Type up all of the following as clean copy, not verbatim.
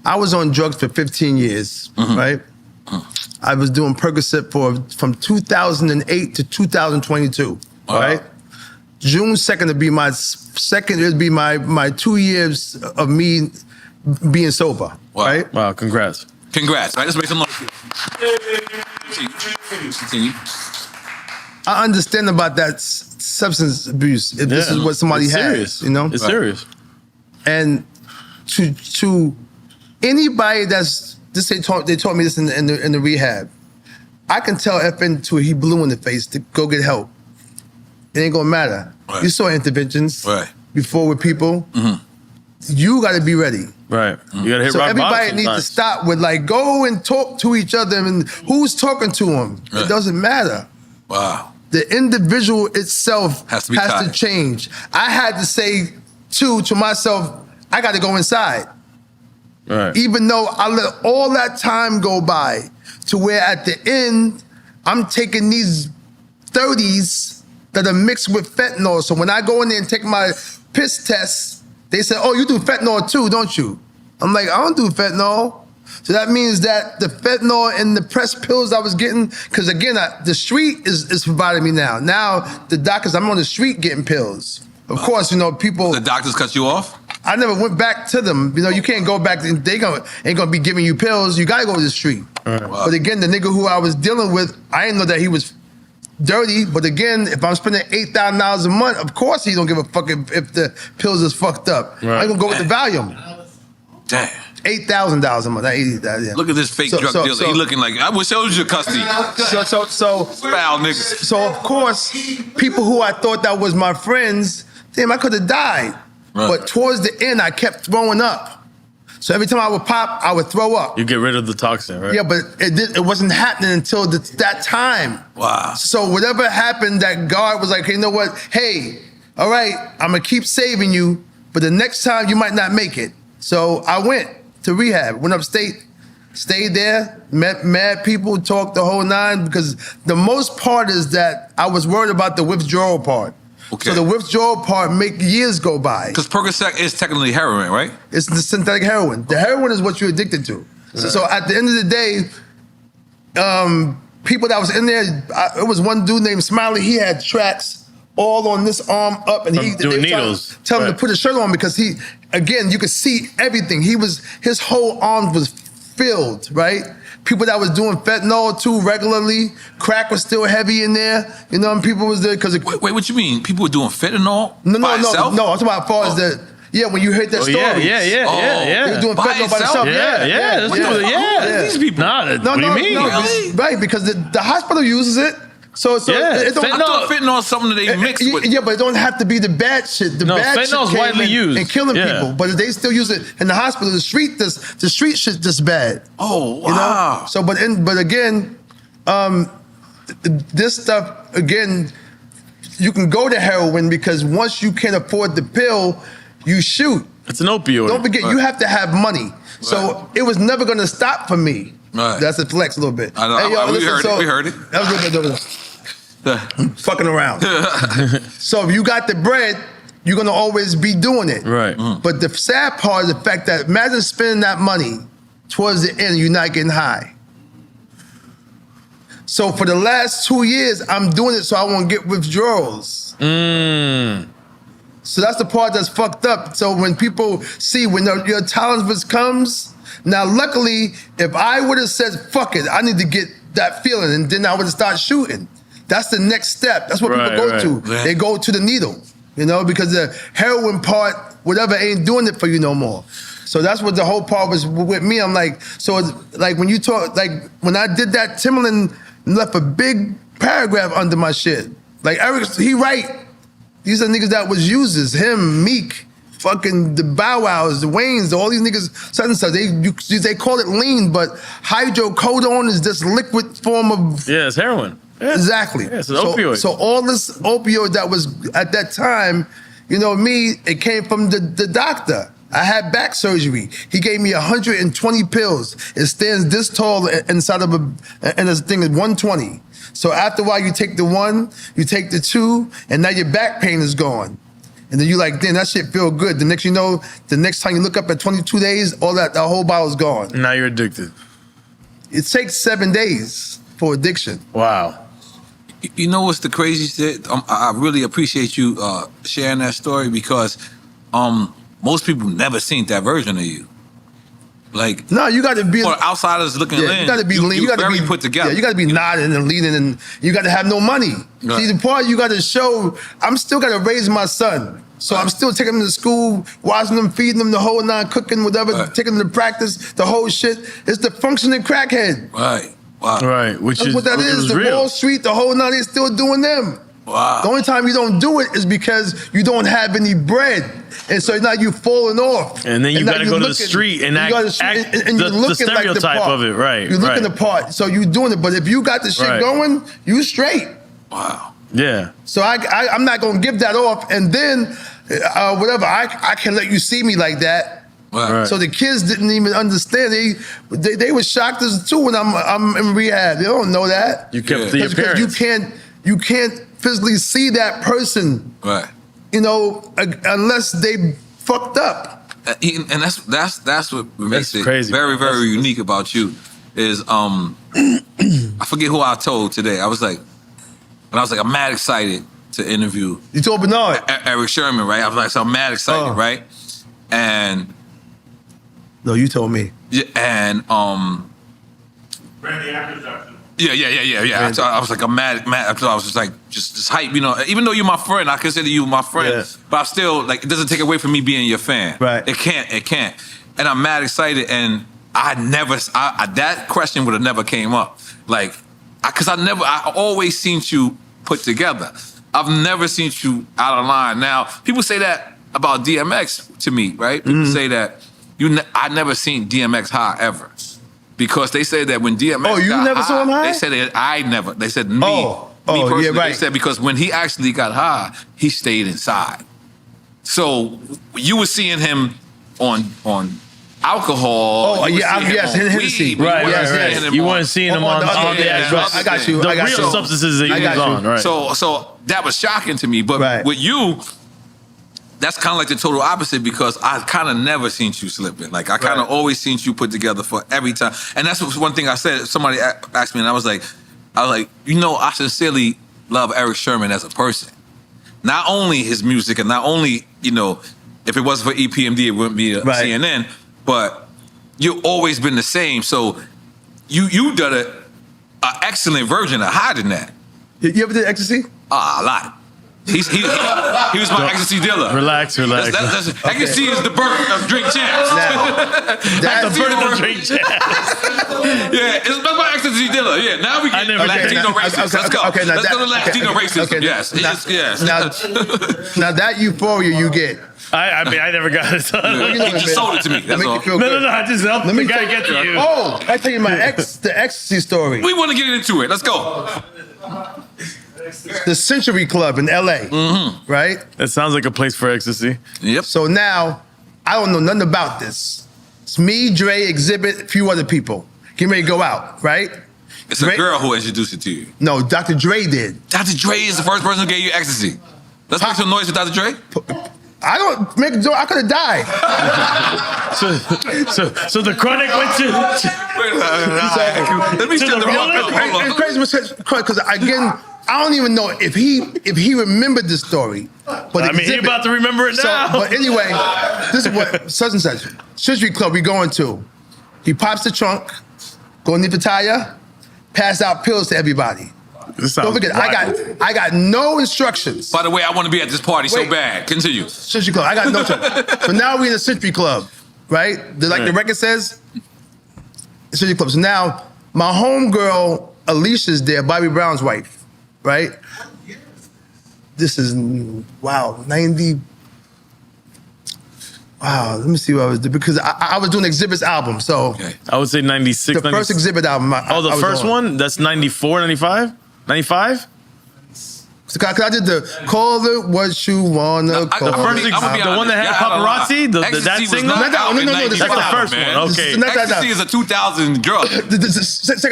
I was on drugs for 15 years, right? I was doing Percocet from 2008 to 2022, right? June 2nd would be my 2 years of me being sober, right? Wow, congrats. Congrats, right? Let's make some noise. Continue. I understand about that substance abuse. If this is what somebody has, you know? It's serious. And to anybody they taught me this in the rehab. I can tell FN till he blue in the face to go get help. It ain't gonna matter. Right. You saw interventions before with people. Mm-hmm. You gotta be ready. Right. You gotta hit so rock bottom everybody needs to stop with like, go and talk to each other and who's talking to them. Right. It doesn't matter. Wow. The individual itself has to change. I had to say to myself, I gotta go inside. Right. Even though I let all that time go by to where at the end, I'm taking these 30s that are mixed with fentanyl. So when I go in there and take my piss test, they say, oh, you do fentanyl too, don't you? I'm like, I don't do fentanyl. So that means that the fentanyl and the pressed pills I was getting, because again, the street is providing me now. Now the doctors, I'm on the street getting pills. Of course, you know, people. The doctors cut you off? I never went back to them. You know, you can't go back. They ain't gonna be giving you pills. You gotta go to the street. Right. Wow. But again, the nigga who I was dealing with, I didn't know that he was dirty. But again, if I'm spending $8,000 a month, of course he don't give a fuck if the pills is fucked up. Right. I'm gonna go with the Valium. Damn. $8,000 a month. Not $80,000. Yeah. Look at this fake drug dealer. He looking like, I wish I was your custody. So foul niggas. So of course, people who I thought that was my friends, damn, I could have died. Right. But towards the end, I kept throwing up. So every time I would pop, I would throw up. You get rid of the toxin, right? Yeah, but it wasn't happening until that time. Wow. So whatever happened, that God was like, hey, you know what? Hey, all right, I'm gonna keep saving you, but the next time you might not make it. So I went to rehab, went upstate, stayed there, met mad people, talked the whole nine, because the most part is that I was worried about the withdrawal part. Okay. So the withdrawal part make years go by. Because Percocet is technically heroin, right? It's the synthetic heroin. The heroin is what you're addicted to. Right. So at the end of the day, people that was in there, it was one dude named Smiley. He had tracks all on this arm up, and he doing needles. Tell him to put a shirt on because he, again, you could see everything. His whole arm was filled, right? People that was doing fentanyl too regularly, crack was still heavy in there. You know, and people was there because. Wait, what you mean? People were doing fentanyl? No. I'm talking about as far as the. Yeah, when you heard that story. Yeah. They were doing fentanyl by themselves. Yeah. These people. What do you mean? Really? Right, because the hospital uses it. So it don't, I thought fentanyl is something that they mix with. Yeah, but it don't have to be the bad shit. The bad shit fentanyl's widely used and killing people, but they still use it in the hospital. The street shit just bad. Oh wow! You know? So, but again, this stuff again, you can go to heroin because once you can't afford the pill, you shoot. It's an opioid. Don't forget, you have to have money. So it was never going to stop for me. Right. That's a flex a little bit. I know. Hey, yo, We heard it. That was a little bit. Fucking around. So if you got the bread, you're gonna always be doing it. Right. But the sad part is the fact that imagine spending that money towards the end and you're not getting high. So for the last 2 years, I'm doing it so I won't get withdrawals. So that's the part that's fucked up. So when people see when your tolerance comes, now luckily, if I would have said, fuck it, I need to get that feeling, and then I would have started shooting. That's the next step. That's what people go to. Yeah. They go to the needle, you know, because the heroin part, whatever, ain't doing it for you no more. So that's what the whole part was with me. I'm like, so it's like when you talk, like when I did that, Timberland left a big paragraph under my shit. Like Erick, he right. These are niggas that was users, him, Meek, fucking the Bow Wows, the Waynes, all these niggas, such and such. They call it lean, but hydrocodone is this liquid form of... Yeah, it's heroin. Yeah. Exactly. Yeah, it's an opioid. So all this opioid that was at that time, you know, it came from the doctor. I had back surgery. He gave me 120 pills. It stands this tall inside of and this thing is 120. So after a while, you take the 1, you take the 2, and now your back pain is gone. And then you like, damn, that shit feel good. The next you know, the next time you look up at 22 days, all that, the whole bottle's gone. Now you're addicted. It takes 7 days for addiction. Wow. You know what's the crazy shit? I really appreciate you sharing that story because most people never seen that version of you. Like, no, you got to be. For outsiders looking in, you got to be lean. You got to be put together. Yeah, you got to be nodding and leaning, and you got to have no money. Right. See, the part you got to show. I'm still got to raise my son, so I'm still taking him to school, watching him, feeding him, the whole nine, cooking, whatever, taking him to practice, the whole shit. It's the functioning crackhead. Right. Wow. Right. Which That's is what that is. The real. Wall Street, the whole nine, they're still doing them. Wow. The only time you don't do it is because you don't have any bread. And so now you falling off. And then you got to go to the street and act the stereotype of it. Right. You're looking the part. So you doing it. But if you got the shit going, you straight. Wow. Yeah. So I'm not going to give that off. And then, whatever, I can let you see me like that. Right. So the kids didn't even understand. They were shocked as too when I'm in rehab. They don't know that. You kept the appearance. Because you can't physically see that person. Right. You know, unless they fucked up. And that's what makes it crazy. very, very unique about you. Is I forget who I told today. I was like, I'm mad excited to interview. You told Bernard. Erick Sermon, right? I was like, so I'm mad excited, right? And no, you told me. Yeah, and Randy Acker's after. Yeah. I was like, I'm mad. I was just like, just hype, you know. Even though you're my friend, I consider you my friend. Yeah. But I'm still like, it doesn't take away from me being your fan. Right. It can't. And I'm mad excited. And that question would have never came up. Like, I always seen you put together. I've never seen you out of line. Now, people say that about DMX to me, right? People say that I never seen DMX high ever. Because they say that when DMX you got never saw him high? They said that I never. They said me. Oh, me personally. yeah, right. They said because when he actually got high, he stayed inside. So you were seeing him on alcohol. Yes, Hennessy. Right. You weren't seeing him on the actual. I got you. The real substances that he was on. Right. So that was shocking to me. But with you, that's kind of like the total opposite because I kind of never seen you slipping. Like I kind of always seen you put together for every time. And that's one thing I said. Somebody asked me, and I was like, you know, I sincerely love Erick Sermon as a person. Not only his music, and not only, you know, if it wasn't for EPMD, it wouldn't be a CNN. But you've always been the same. So you done an excellent version of hiding that. You ever did ecstasy? A lot. He was my ecstasy dealer. Relax. Ecstasy is the birth of drink champs. That's the birth of drink champs. Yeah, that's my ecstasy dealer. Yeah, now we get Latino racism. Let's go. Okay, Let's go to Latino racism. Yes. Now that euphoria you get. I mean, I never got it. He just sold it to me. That's all. No. I just helped the guy get to you. Oh, I tell you the ecstasy story. We want to get into it. Let's go. The Century Club in LA, right? That sounds like a place for ecstasy. Yep. So now, I don't know nothing about this. It's me, Dre, Exhibit, a few other people. Getting ready to go out, right? It's a girl who introduced it to you. No, Dr. Dre did. Dr. Dre is the first person who gave you ecstasy. Let's make some noise for Dr. Dre. I don't make a joke. I could have died. So the Chronic went to. Let me shut the fuck up. It's crazy because again, I don't even know if he remembered this story. But I mean, he's about to remember it now. But anyway, this is what such and such Century Club we going to. He pops the trunk, go underneath the tire, pass out pills to everybody. Don't forget, I got no instructions. By the way, I want to be at this party so bad. Continue. Century Club, I got no instructions. So now we're in the Century Club, right? The record says, Century Club. So now my homegirl Alicia's there, Bobby Brown's wife, right? This is 90. Wow, let me see what I was doing because I was doing Exhibit's album, so I would say 96. The first Exhibit album. The first one? That's 94, 95? 95? Cause I did the call it what you wanna call it. The one that had paparazzi, that single. No, that's the first one. Okay, Ecstasy is a 2000 drug. Check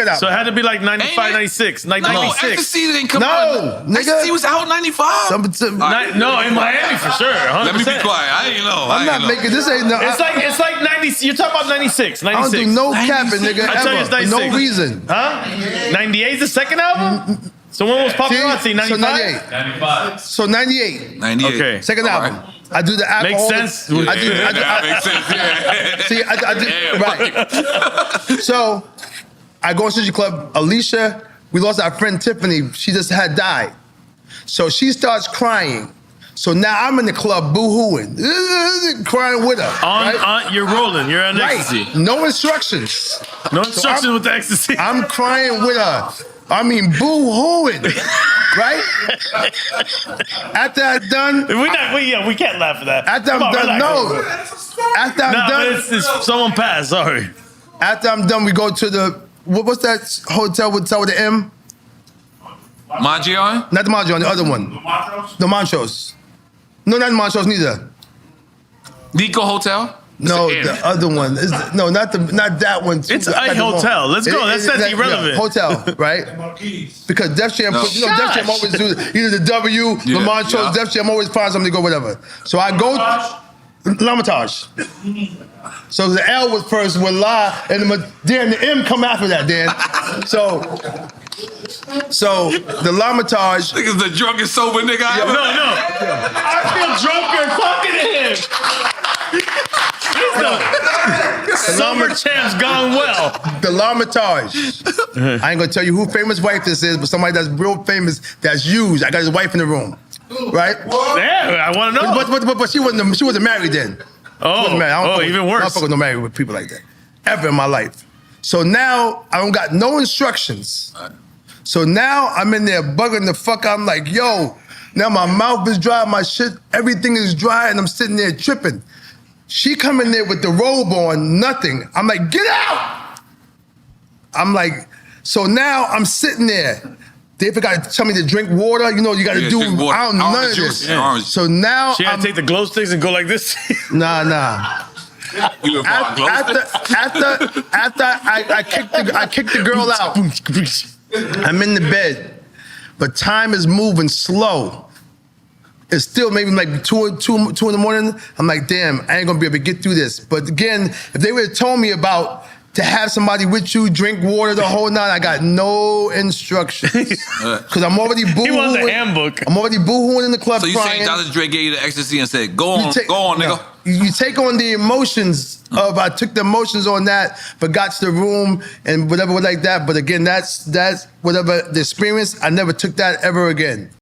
it out. So it had to be like 95, 96, like 96. No, Ecstasy didn't come out. Nigga. Ecstasy was out 95. No, in Miami for sure. 100%. Let me be quiet. I didn't know. I'm not making this. Ain't no. It's like 90. You're talking about 96. 96. I don't do no capping, nigga. I tell you, it's 96. No reason. Huh? 98 is the second album. So when was paparazzi? 95. 95. So 98. 98. Okay. Second album. I do the alcohol. Makes sense. Makes sense. Yeah. See, I do right. So I go to the club. Alicia, we lost our friend Tiffany. She just had died. So she starts crying. So now I'm in the club boo-hooing, crying with her. You're rolling. You're on ecstasy. Right. No instructions. No instructions with the ecstasy. I'm crying with her. I mean, boo-hooing, right? After I'm done, we can't laugh at that. After I'm done, no. After I'm done, it's someone passed. Sorry. After I'm done, we go to the what's that hotel with the M? Maggione? Not the Maggione, the other one. The Montrose. No, not the Montrose neither. Nico Hotel? No, the other one. Not that one. It's a hotel. Let's go. That's irrelevant. Yeah, hotel, right? Because Def Jam, Def Jam always do either the W, the Montrose, Def Jam always find something to go whatever. So I go L'Hermitage. So the L was first with La, and the M come after that, Dan. So the L'Hermitage. Nigga's the drunkest sober nigga I ever. No. I feel drunker talking to him. Summer champ's gone well. The L'Hermitage. I ain't gonna tell you who famous wife this is, but somebody that's real famous that's used. I got his wife in the room, right? Yeah, I want to know. But she wasn't married then. Even worse. I don't fuck with no married with people like that ever in my life. So now I don't got no instructions. So now I'm in there bugging the fuck. I'm like, yo, now my mouth is dry, my shit, everything is dry, and I'm sitting there tripping. She come in there with the robe on, nothing. I'm like, get out! I'm like, so now I'm sitting there. They forgot to tell me to drink water. You know, you got to do, I don't know none of this. Yeah. So now she had to take the glow sticks and go like this? Nah. You after I kicked the girl out, I'm in the bed, but time is moving slow. It's still maybe like 2 in the morning. I'm like, damn, I ain't gonna be able to get through this. But again, if they would have told me about to have somebody with you, drink water the whole night, I got no instructions. Because I'm already boo-hooing. He wants a handbook. I'm already boo-hooing in the club. So you crying. saying Dr. Dre gave you the ecstasy and said, go on, nigga. You take on the emotions of, I took the emotions on that, but got to the room and whatever like that. But again, that's whatever the experience, I never took that ever again.